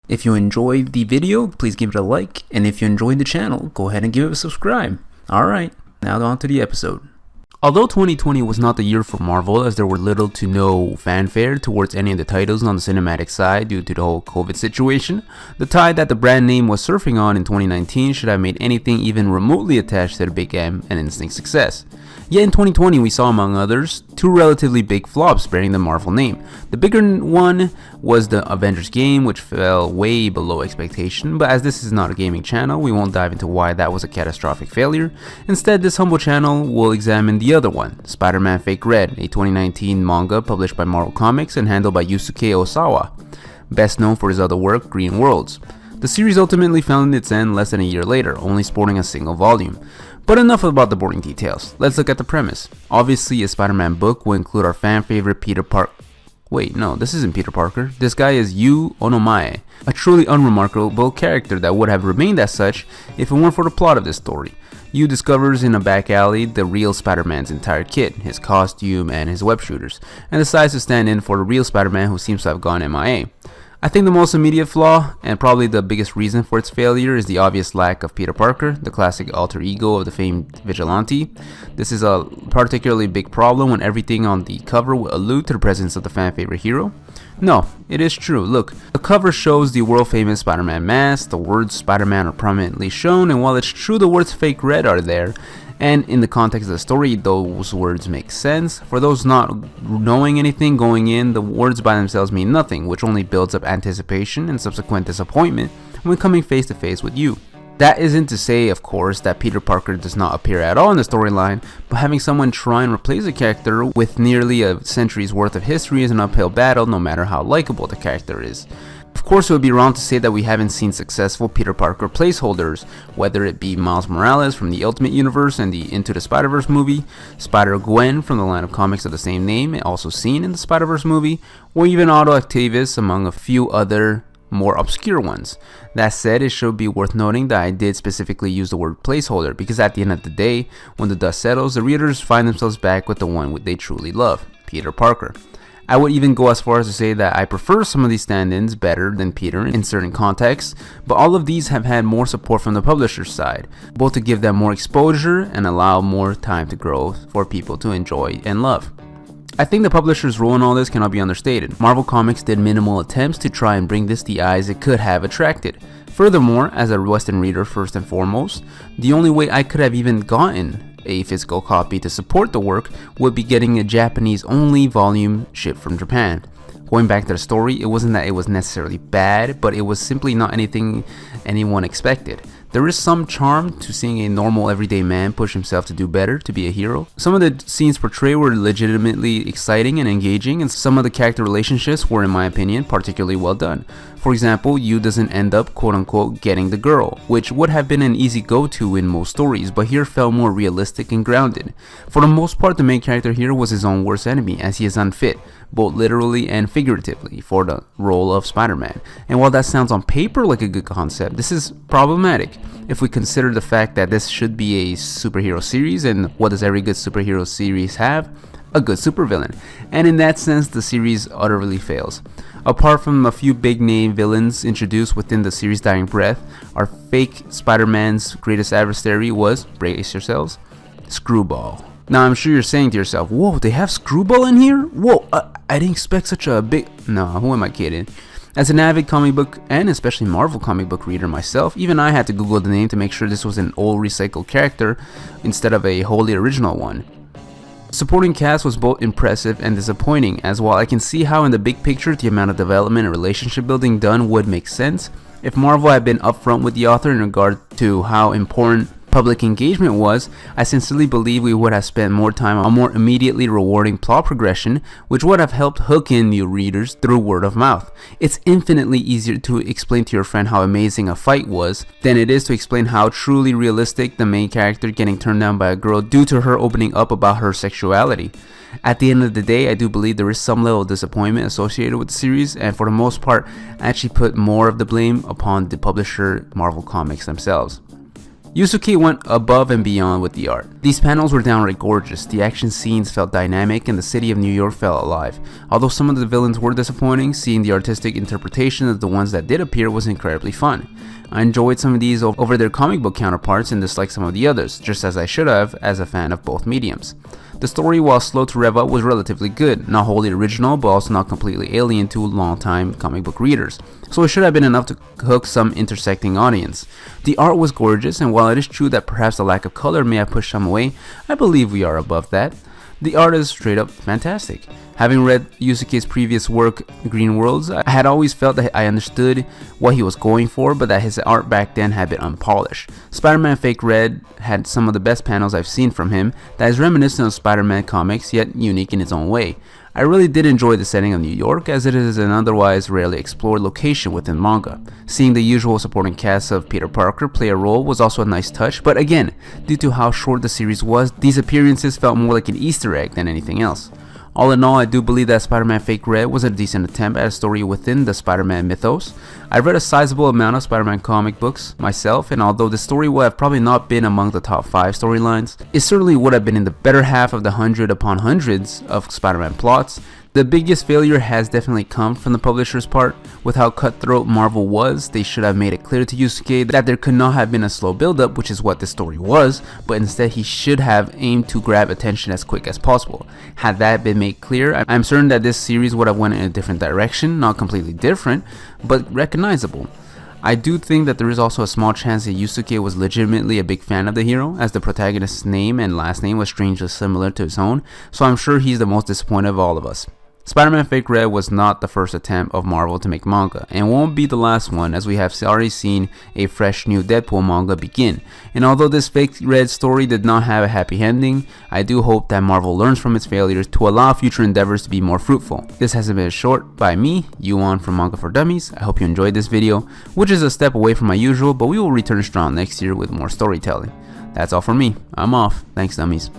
If you enjoyed the video, please give it a like, and if you enjoyed the channel, go ahead and give it a subscribe. Alright, now on to the episode. Although 2020 was not the year for Marvel, as there were little to no fanfare towards any of the titles on the cinematic side due to the whole COVID situation, the tide that the brand name was surfing on in 2019 should have made anything even remotely attached to the Big M an instant success. Yet in 2020 we saw, among others, two relatively big flops bearing the Marvel name. The bigger one was the Avengers game, which fell way below expectation, but as this is not a gaming channel, we won't dive into why that was a catastrophic failure. Instead, this humble channel will examine the other one, Spider-Man Fake Red, a 2019 manga published by Marvel Comics and handled by Yuusuke Oosawa, best known for his other work, Green Worlds. The series ultimately found its end less than a year later, only sporting a single volume. But enough about the boring details, let's look at the premise. Obviously, a Spider-Man book will include our fan favorite Peter Parker. Wait, no, this isn't Peter Parker. This guy is Yu Onomae, a truly unremarkable character that would have remained as such if it weren't for the plot of this story. Yu discovers in a back alley the real Spider-Man's entire kit, his costume and his web shooters, and decides to stand in for the real Spider-Man who seems to have gone MIA. I think the most immediate flaw, and probably the biggest reason for its failure, is the obvious lack of Peter Parker, the classic alter ego of the famed vigilante. This is a particularly big problem when everything on the cover will allude to the presence of the fan favorite hero. No, it is true. Look, the cover shows the world famous Spider-Man mask, the words Spider-Man are prominently shown, and while it's true the words Fake Red are there, and in the context of the story, those words make sense. For those not knowing anything going in, the words by themselves mean nothing, which only builds up anticipation and subsequent disappointment when coming face to face with you. That isn't to say, of course, that Peter Parker does not appear at all in the storyline, but having someone try and replace a character with nearly a century's worth of history is an uphill battle, no matter how likable the character is. Of course, it would be wrong to say that we haven't seen successful Peter Parker placeholders, whether it be Miles Morales from the Ultimate Universe and the Into the Spider-Verse movie, Spider-Gwen from the line of comics of the same name, also seen in the Spider-Verse movie, or even Otto Octavius, among a few other more obscure ones. That said, it should be worth noting that I did specifically use the word placeholder because at the end of the day, when the dust settles, the readers find themselves back with the one they truly love, Peter Parker. I would even go as far as to say that I prefer some of these stand-ins better than Peter in certain contexts, but all of these have had more support from the publisher's side, both to give them more exposure and allow more time to grow for people to enjoy and love. I think the publisher's role in all this cannot be understated. Marvel Comics did minimal attempts to try and bring this the eyes it could have attracted. Furthermore, as a Western reader first and foremost, the only way I could have even gotten a physical copy to support the work would be getting a Japanese only volume shipped from Japan. Going back to the story, it wasn't that it was necessarily bad, but it was simply not anything anyone expected. There is some charm to seeing a normal everyday man push himself to do better, to be a hero. Some of the scenes portrayed were legitimately exciting and engaging, and some of the character relationships were, in my opinion, particularly well done. For example, Yu doesn't end up quote-unquote getting the girl, which would have been an easy go-to in most stories, but here felt more realistic and grounded. For the most part, the main character here was his own worst enemy, as he is unfit, both literally and figuratively, for the role of Spider-Man. And while that sounds on paper like a good concept, this is problematic if we consider the fact that this should be a superhero series, and what does every good superhero series have? A good supervillain. And in that sense, the series utterly fails. Apart from a few big name villains introduced within the series' dying breath, our fake Spider-Man's greatest adversary was, brace yourselves, Screwball. Now I'm sure you're saying to yourself, whoa, they have Screwball in here? Whoa, I didn't expect such a big... No, who am I kidding? As an avid comic book and especially Marvel comic book reader myself, even I had to Google the name to make sure this was an old recycled character instead of a wholly original one. Supporting cast was both impressive and disappointing, as while I can see how in the big picture the amount of development and relationship building done would make sense, if Marvel had been upfront with the author in regard to how important public engagement was, I sincerely believe we would have spent more time on more immediately rewarding plot progression, which would have helped hook in new readers through word of mouth. It's infinitely easier to explain to your friend how amazing a fight was than it is to explain how truly realistic the main character getting turned down by a girl due to her opening up about her sexuality. At the end of the day, I do believe there is some level of disappointment associated with the series, and for the most part, I actually put more of the blame upon the publisher, Marvel Comics themselves. Yuusuke went above and beyond with the art. These panels were downright gorgeous, the action scenes felt dynamic, and the city of New York felt alive. Although some of the villains were disappointing, seeing the artistic interpretation of the ones that did appear was incredibly fun. I enjoyed some of these over their comic book counterparts and disliked some of the others, just as I should have as a fan of both mediums. The story, while slow to rev up, was relatively good, not wholly original, but also not completely alien to long-time comic book readers, so it should have been enough to hook some intersecting audience. The art was gorgeous, and while it is true that perhaps the lack of color may have pushed some away, I believe we are above that. The art is straight up fantastic. Having read Yusuke's previous work, Green Worlds, I had always felt that I understood what he was going for, but that his art back then had been unpolished. Spider-Man Fake Red had some of the best panels I've seen from him that is reminiscent of Spider-Man comics, yet unique in its own way. I really did enjoy the setting of New York, as it is an otherwise rarely explored location within manga. Seeing the usual supporting cast of Peter Parker play a role was also a nice touch, but again, due to how short the series was, these appearances felt more like an Easter egg than anything else. All in all, I do believe that Spider-Man Fake Red was a decent attempt at a story within the Spider-Man mythos. I've read a sizable amount of Spider-Man comic books myself, and although the story would have probably not been among the top 5 storylines, it certainly would have been in the better half of the 100 upon hundreds of Spider-Man plots. The biggest failure has definitely come from the publisher's part. With how cutthroat Marvel was, they should have made it clear to Yusuke that there could not have been a slow build-up, which is what this story was, but instead he should have aimed to grab attention as quick as possible. Had that been made clear, I'm certain that this series would have went in a different direction, not completely different, but recognizable. I do think that there is also a small chance that Yusuke was legitimately a big fan of the hero, as the protagonist's name and last name was strangely similar to his own, so I'm sure he's the most disappointed of all of us. Spider-Man Fake Red was not the first attempt of Marvel to make manga, and won't be the last one, as we have already seen a fresh new Deadpool manga begin. And although this Fake Red story did not have a happy ending, I do hope that Marvel learns from its failures to allow future endeavors to be more fruitful. This has been short by me, Yuan from Manga4Dummies. I hope you enjoyed this video, which is a step away from my usual, but we will return strong next year with more storytelling. That's all from me. I'm off. Thanks, dummies.